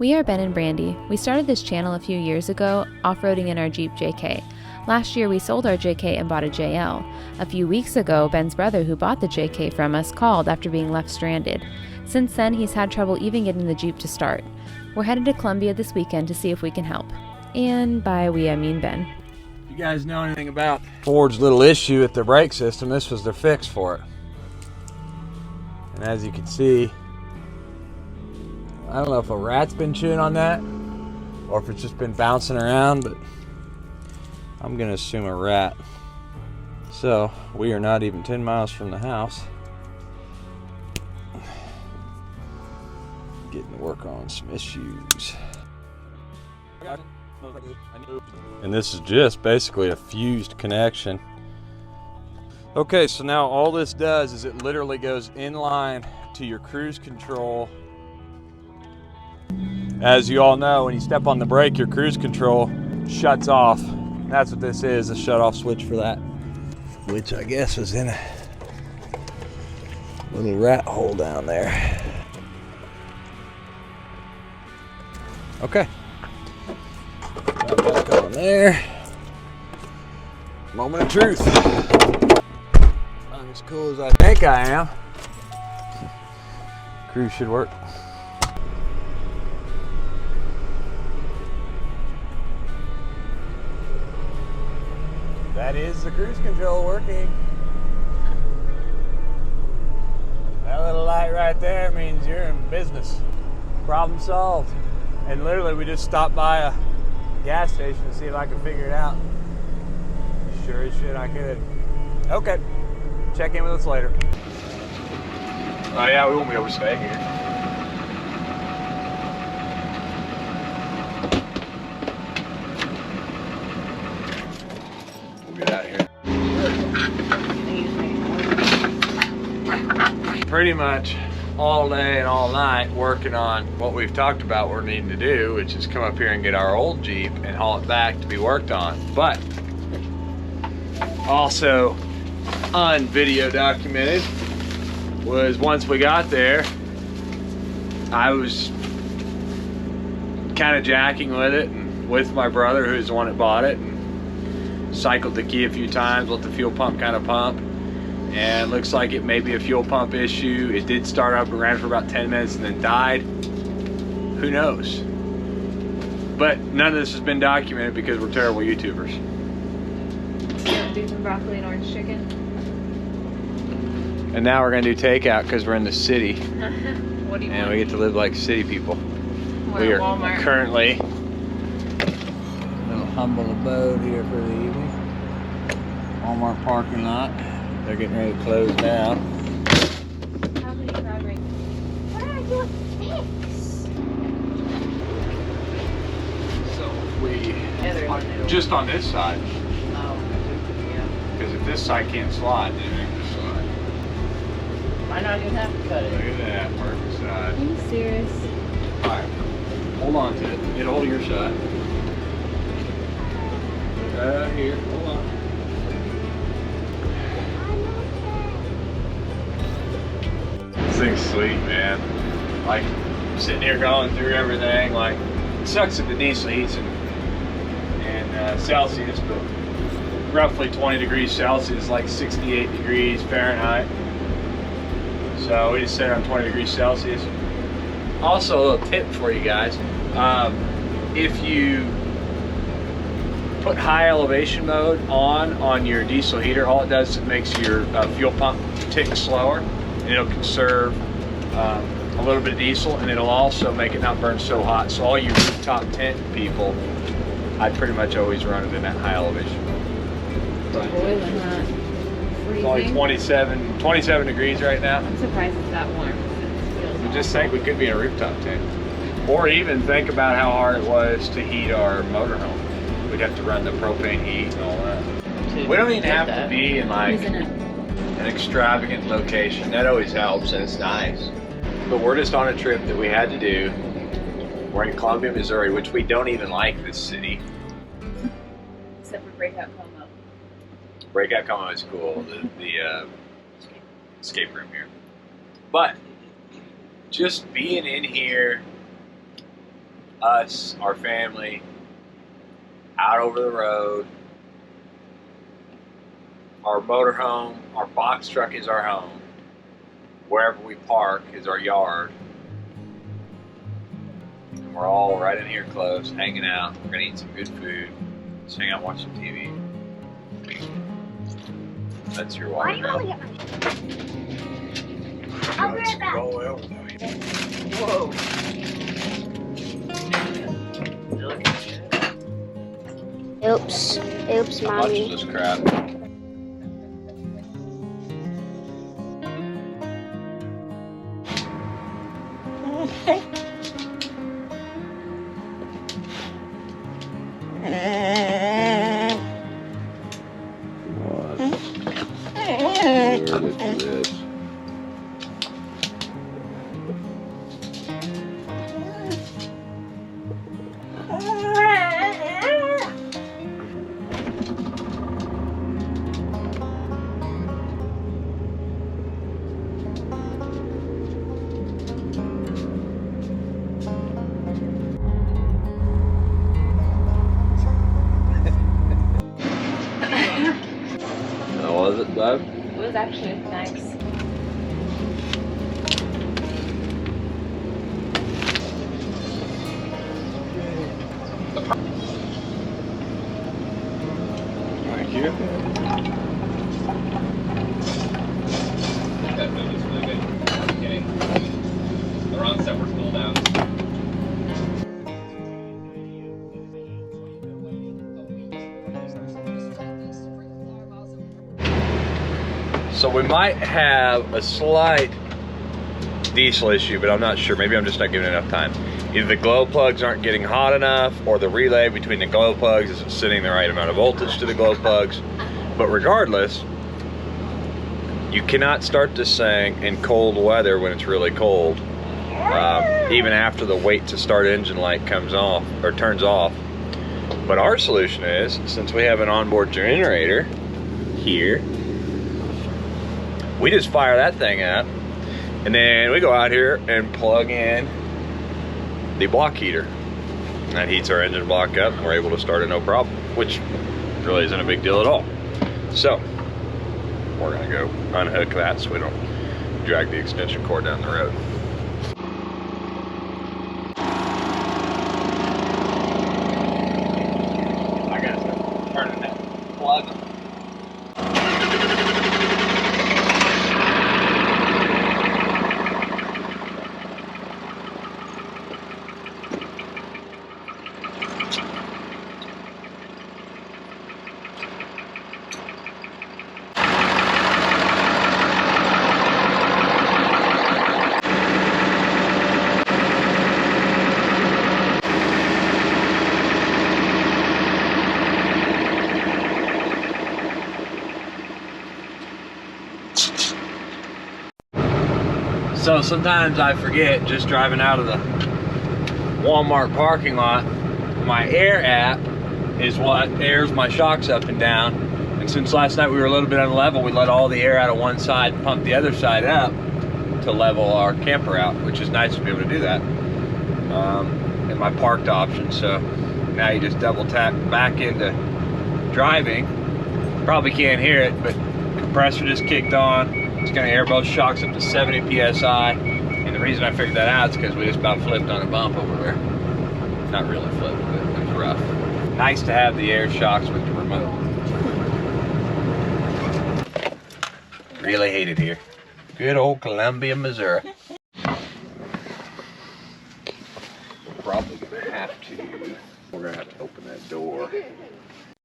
We are Ben and Brandy. We started this channel a few years ago, off-roading in our Jeep JK. Last year we sold our JK and bought a JL. A few weeks ago, Ben's brother who bought the JK from us called after being left stranded. Since then, he's had trouble even getting the Jeep to start. We're headed to Columbia this weekend to see if we can help. And by we, I mean Ben. You guys know anything about Ford's little issue with their brake system? This was their fix for it. And as you can see, I don't know if a rat's been chewing on that or if it's just been bouncing around, but I'm gonna assume a rat. So we are not even 10 miles from the house. Getting to work on some issues. And this is just basically a fused connection. Okay, so now all this does is it literally goes in line to your cruise control. As you all know, when you step on the brake, your cruise control shuts off. That's what this is, a shut-off switch for that. Which I guess was in a little rat hole down there. Okay. Got back on there. Moment of truth. I'm as cool as I think I am. Cruise should work. That is the cruise control working. That little light right there means you're in business. Problem solved. And literally we just stopped by a gas station to see if I could figure it out. Sure as shit I could. Okay, check in with us later. Oh yeah, we won't be able to stay here. Pretty much all day and all night working on what we've talked about we're needing to do, which is come up here and get our old Jeep and haul it back to be worked on. But also on video documented was once we got there, I was kind of jacking with it and with my brother, who's the one that bought it, and cycled the key a few times, let the fuel pump kind of pump. And it looks like it may be a fuel pump issue. It did start up, it ran for about 10 minutes and then died. Who knows? But none of this has been documented because we're terrible YouTubers. You want to do some broccoli and orange chicken? And now we're gonna do takeout because we're in the city. What do you and want? we get to live like city people. We're at Walmart. Currently a little humble abode here for the evening. Walmart parking lot. They're getting ready to close now. How many crowd rings? What are your fix? So we just on this side. Oh, yeah. Because if this side can't slide, then make this slide. Might not even have to cut Look it. at that, perfect side. Are you serious? Alright, hold on to it. Get a hold of your side. Here, hold on. This thing's sweet, man. Like, sitting here going through everything, like, it sucks that the diesel heats in Celsius, but roughly 20 degrees Celsius, like 68 degrees Fahrenheit. So we just set it on 20 degrees Celsius. Also, a little tip for you guys. If you put high elevation mode on your diesel heater, all it does is it makes your fuel pump tick slower, and it'll conserve a little bit of diesel, and it'll also make it not burn so hot. So all you rooftop tent people, I'd pretty much always run it in that high elevation mode. Boiling hot. It's only 27 degrees right now. I'm surprised it's that warm. It feels I just think we could be in a rooftop tent. Or even think about how hard it was to heat our motorhome. We'd have to run the propane heat and all that. We don't even have to be in like an extravagant location. That always helps and it's nice. But we're just on a trip that we had to do. We're in Columbia, Missouri, which we don't even like this city. Except for Breakout Como. Breakout Como is cool, the escape room here. But just being in here us, our family, out over the road. Our motorhome, our box truck is our home. Wherever we park is our yard. And we're all right in here close, hanging out. We're gonna eat some good food. Just hang out and watch some TV. That's your water bill. I'll be right back. Whoa. Oops. Oops, How much mommy. is this crap? How was it, Dad? It was actually nice. Thank you. The wrong set were still down. So we might have a slight diesel issue, but I'm not sure. Maybe I'm just not giving it enough time. Either the glow plugs aren't getting hot enough, or the relay between the glow plugs isn't sending the right amount of voltage to the glow plugs. But regardless, you cannot start this thing in cold weather when it's really cold, even after the wait to start engine light comes off or turns off. But our solution is, since we have an onboard generator here, we just fire that thing up, and then we go out here and plug in the block heater. And that heats our engine block up, and we're able to start it no problem, which really isn't a big deal at all. So we're gonna go unhook that so we don't drag the extension cord down the road. I gotta start turning that plug on. So sometimes I forget, just driving out of the Walmart parking lot, my air app is what airs my shocks up and down. And since last night we were a little bit unlevel, we let all the air out of one side and pump the other side up to level our camper out, which is nice to be able to do that. In my parked option. So now you just double tap back into driving. Probably can't hear it, but the compressor just kicked on. It's gonna air both shocks up to 70 PSI. And the reason I figured that out is because we just about flipped on a bump over there. Not really flipped, but it was rough. Nice to have the air shocks with the remote. Really hate it here. Good old Columbia, Missouri. We're probably gonna have to, open that door.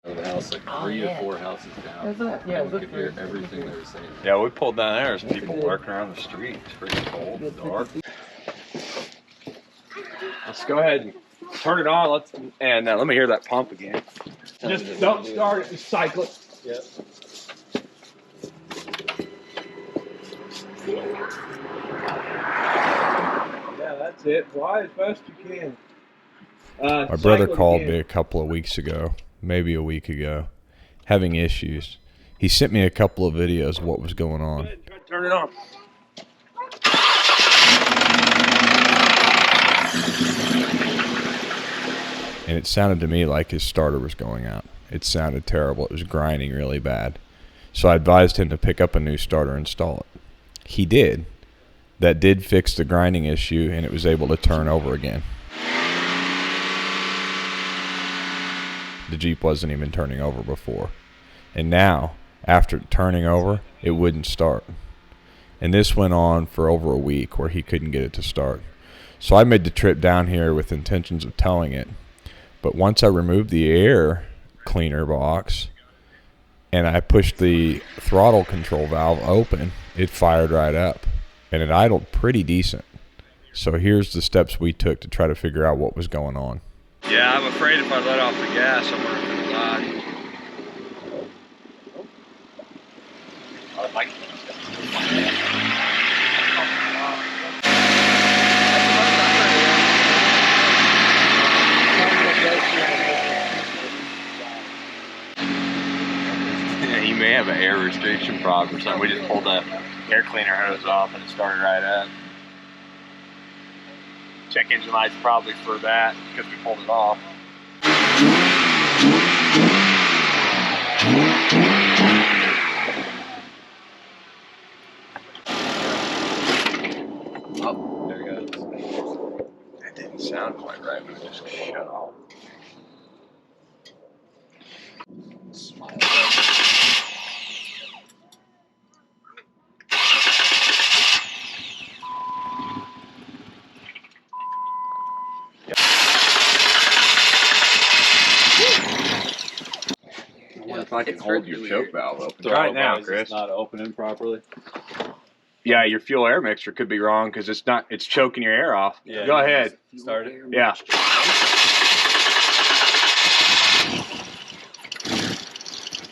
The house, like 3 to 4 houses down. Isn't it? Yeah, We could hear everything they were saying. Yeah, we pulled down there. There's people lurking around the street. It's pretty cold and dark. Let's go ahead and turn it on. Let me hear that pump again. Just don't start it. Just cycle it. Yep. Yeah, that's it. Fly as best you can. My brother called me a couple of weeks ago, maybe a week ago, having issues. He sent me a couple of videos of what was going on. Go ahead and try to turn it on. and it sounded to me like his starter was going out. It sounded terrible. It was grinding really bad. So I advised him to pick up a new starter and install it. He did. That did fix the grinding issue, and it was able to turn over again. The Jeep wasn't even turning over before. And now, after turning over, it wouldn't start. And this went on for over a week where he couldn't get it to start. So I made the trip down here with intentions of towing it. But once I removed the air cleaner box and I pushed the throttle control valve open, it fired right up. And it idled pretty decent. So here's the steps we took to try to figure out what was going on. Yeah, I'm afraid if I let off the gas, I'm going to die. Yeah, you may have an air restriction problem or something. We just pulled the air cleaner hose off and it started right up. Check engine light's probably for that because we pulled it off. Oh, there it goes. That didn't sound quite right, but it just shut off. Smile. If I can hold your choke valve open. Try it now, Chris. It's not opening properly. Yeah, your fuel air mixture could be wrong because it's choking your air off. Yeah, go ahead. Start it. Yeah.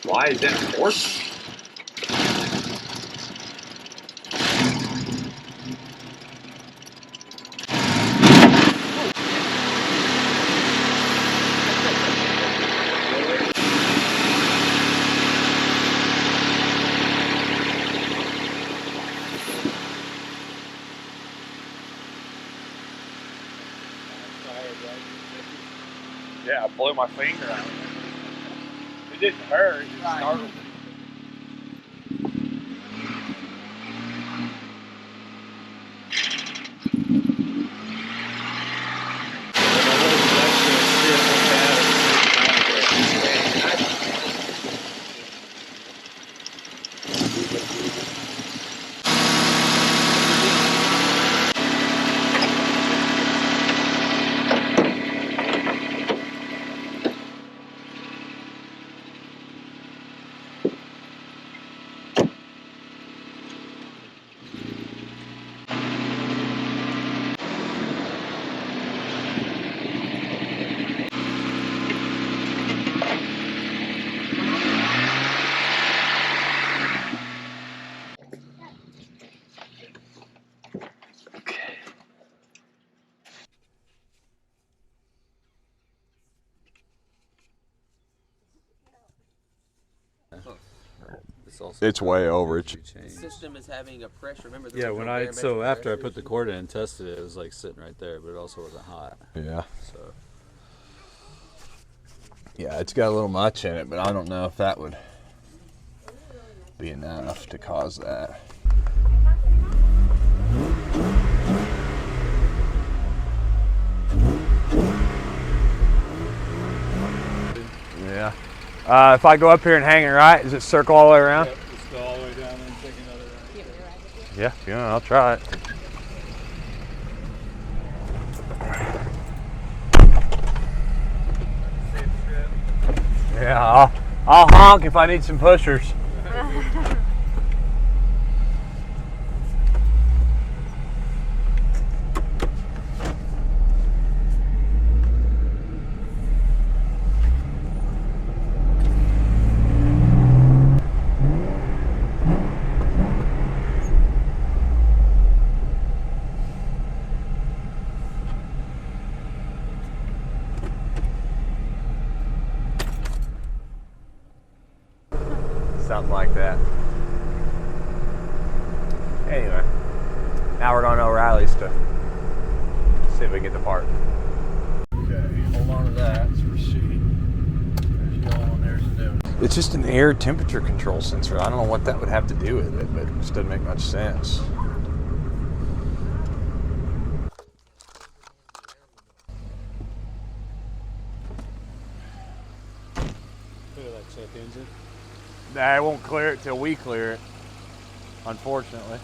Why is that forced? Yeah, I blew my finger out. It didn't hurt, it just startled me. It's way over. The system is having a pressure. Remember, Yeah, when after I put the cord in and tested it, it was like sitting right there, but it also wasn't hot. Yeah. So Yeah, it's got a little much in it, but I don't know if that would be enough to cause that. Yeah. If I go up here and hang it right, does it circle all the way around? yep, just go all the way down and take another right. Yeah, if you want, I'll try it. Yeah, I'll honk if I need some pushers. Something like that. Anyway, now we're going to O'Reilly's to see if we can get the part. Okay, hold on to that. That's receipt. There's yellow and there's new. It's just an air temperature control sensor. I don't know what that would have to do with it, but it just doesn't make much sense. Clear that check engine. Nah, it won't clear it till we clear it, unfortunately.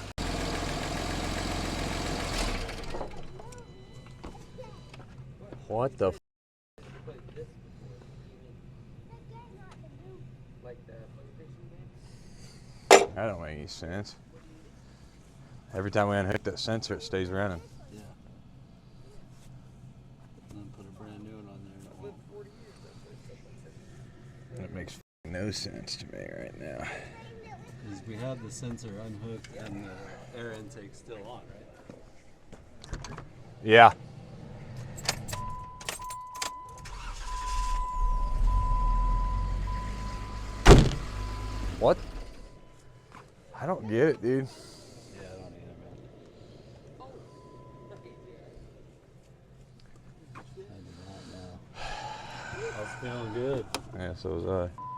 What the That don't make any sense. Every time we unhook that sensor, it stays running. Yeah. And then put a brand new one on there. And it won't. That makes no sense to me right now. Because we have the sensor unhooked and the air intake still on, right? Yeah. What? I don't get it, dude. Yeah, I don't either, man. I do not know. I was feeling good. Yeah, so was I.